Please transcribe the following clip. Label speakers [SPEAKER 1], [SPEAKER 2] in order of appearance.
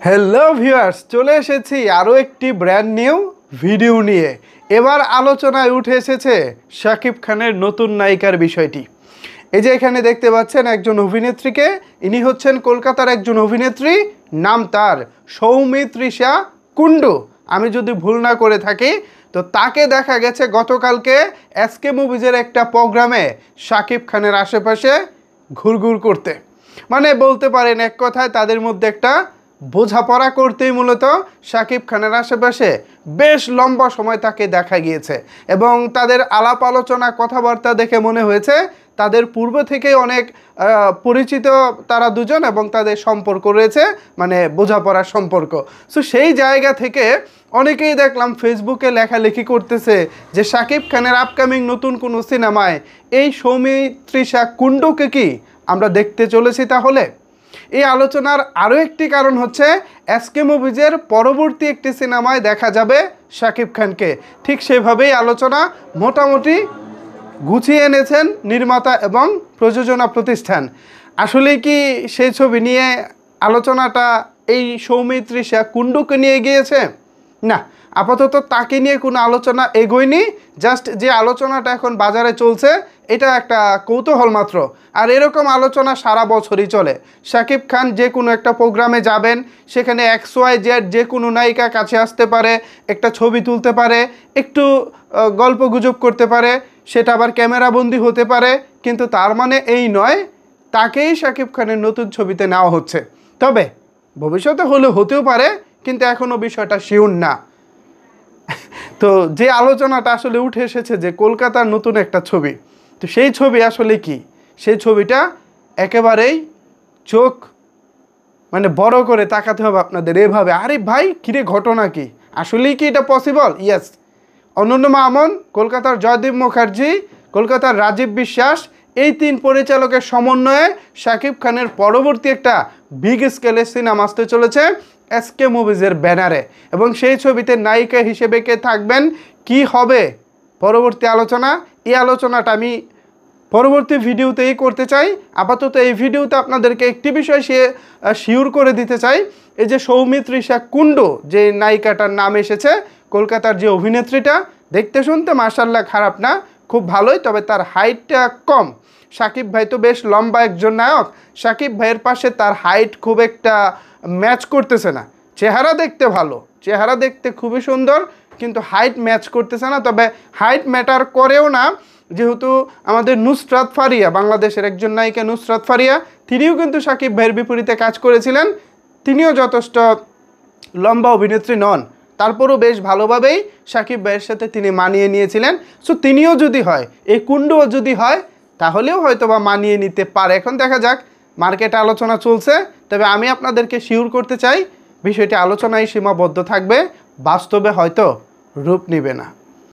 [SPEAKER 1] Hello viewers, চলে এসেছি আরও একটি ব্র্যান্ড নিউ ভিডিও নিয়ে। এবার আলোচনায় উঠে এসেছে শাকিব খানের নতুন নায়িকার বিষয়টি। এই যে এখানে দেখতে পাচ্ছেন একজন অভিনেত্রীকে, ইনি হচ্ছেন কলকাতার একজন অভিনেত্রী, নাম তার সৌমিত্রিষা কুন্ডু। আমি যদি ভুল না করে থাকি তো তাকে দেখা গেছে গতকালকে এসকে মুভিজের একটা প্রোগ্রামে শাকিব খানের আশেপাশে ঘুরঘুর করতে, মানে বলতে পারেন এক কথায় তাদের মধ্যে একটা বোঝাপড়া করতেই মূলত শাকিব খানের আশেপাশে বেশ লম্বা সময় তাকে দেখা গিয়েছে। এবং তাদের আলাপ আলোচনা কথাবার্তা দেখে মনে হয়েছে তাদের পূর্ব থেকেই অনেক পরিচিত তারা দুজন, এবং তাদের সম্পর্ক রয়েছে, মানে বোঝাপড়ার সম্পর্ক। সো সেই জায়গা থেকে অনেকেই দেখলাম ফেসবুকে লেখালেখি করতেছে যে শাকিব খানের আপকামিং নতুন কোনো সিনেমায় এই সৌমিত্রিষা কুন্ডুকে কি আমরা দেখতে চলেছি। তাহলে এই আলোচনার আরও একটি কারণ হচ্ছে এসকে মুভিজের পরবর্তী একটি সিনেমায় দেখা যাবে শাকিব খানকে। ঠিক সেভাবেই আলোচনা মোটামুটি গুছিয়ে এনেছেন নির্মাতা এবং প্রযোজনা প্রতিষ্ঠান। আসলে কি সেই ছবি নিয়ে আলোচনাটা এই সৌমিত্রিষা কুন্ডুকে নিয়ে গিয়েছে? না, আপাতত তাকে নিয়ে কোনো আলোচনা এগোয়নি। জাস্ট যে আলোচনাটা এখন বাজারে চলছে এটা একটা কৌতূহল মাত্র। আর এরকম আলোচনা সারা বছরই চলে। শাকিব খান যে কোনো একটা প্রোগ্রামে যাবেন, সেখানে XYZ যে কোনো নায়িকা কাছে আসতে পারে, একটা ছবি তুলতে পারে, একটু গল্প গুজব করতে পারে, সেটা আবার ক্যামেরাবন্দি হতে পারে, কিন্তু তার মানে এই নয় তাকেই শাকিব খানের নতুন ছবিতে নেওয়া হচ্ছে। তবে ভবিষ্যতে হতেও পারে, কিন্তু এখনও বিষয়টা শিওর না। তো যে আলোচনাটা আসলে উঠে এসেছে যে কলকাতার নতুন একটা ছবি, তো সেই ছবি আসলে কি, সেই ছবিটা একেবারেই চোখ মানে বড় করে তাকাতে হবে আপনাদের এভাবে। আরে ভাই কিরে, ঘটনা কি, আসলেই কি এটা পসিবল? ইয়েস, অনন্য মামুন, কলকাতার জয়দীপ মুখার্জি, কলকাতার রাজীব বিশ্বাস, এই তিন পরিচালকের সমন্বয়ে শাকিব খানের পরবর্তী একটা বিগ স্কেলের সিনেমা আসতে চলেছে এসকে মুভিজের ব্যানারে। এবং সেই ছবিতে নায়িকা হিসেবে কে থাকবেন, কি হবে পরবর্তী আলোচনা, এই আলোচনাটা আমি পরবর্তী ভিডিওতেই করতে চাই। আপাতত এই ভিডিওতে আপনাদেরকে একটি বিষয় শিওর করে দিতে চাই। এই যে সৌমিত্রিষা কুন্ডু যে নায়িকাটার নাম এসেছে, কলকাতার যে অভিনেত্রীটা, দেখতে শুনতে মাশাআল্লাহ খারাপ না, খুব ভালোই, তবে তার হাইটটা কম। শাকিব ভাই তো বেশ লম্বা একজন নায়ক, শাকিব ভাইয়ের পাশে তার হাইট খুব একটা ম্যাচ করতেছে না। চেহারা দেখতে ভালো, চেহারা দেখতে খুবই সুন্দর, কিন্তু হাইট ম্যাচ করতেছে না। তবে হাইট ম্যাটার করেও না, যেহেতু আমাদের নুসরাত ফারিয়া, বাংলাদেশের একজন নায়িকা নুসরাত ফারিয়া, তিনিও কিন্তু শাকিব ভাইয়ের বিপরীতে কাজ করেছিলেন, তিনিও যথেষ্ট লম্বা অভিনেত্রী নন, তারপরও বেশ ভালোভাবেই শাকিব ভাইয়ের সাথে তিনি মানিয়ে নিয়েছিলেন। সো তিনিও যদি হয়, এই কুন্ডুও যদি হয়, তাহলেও হয়তো বা মানিয়ে নিতে পারে। এখন দেখা যাক, মার্কেটে আলোচনা চলছে, তবে আমি আপনাদেরকে শিওর করতে চাই বিষয়টি আলোচনায় সীমাবদ্ধ থাকবে, বাস্তবে হয়তো রূপ নেবে না।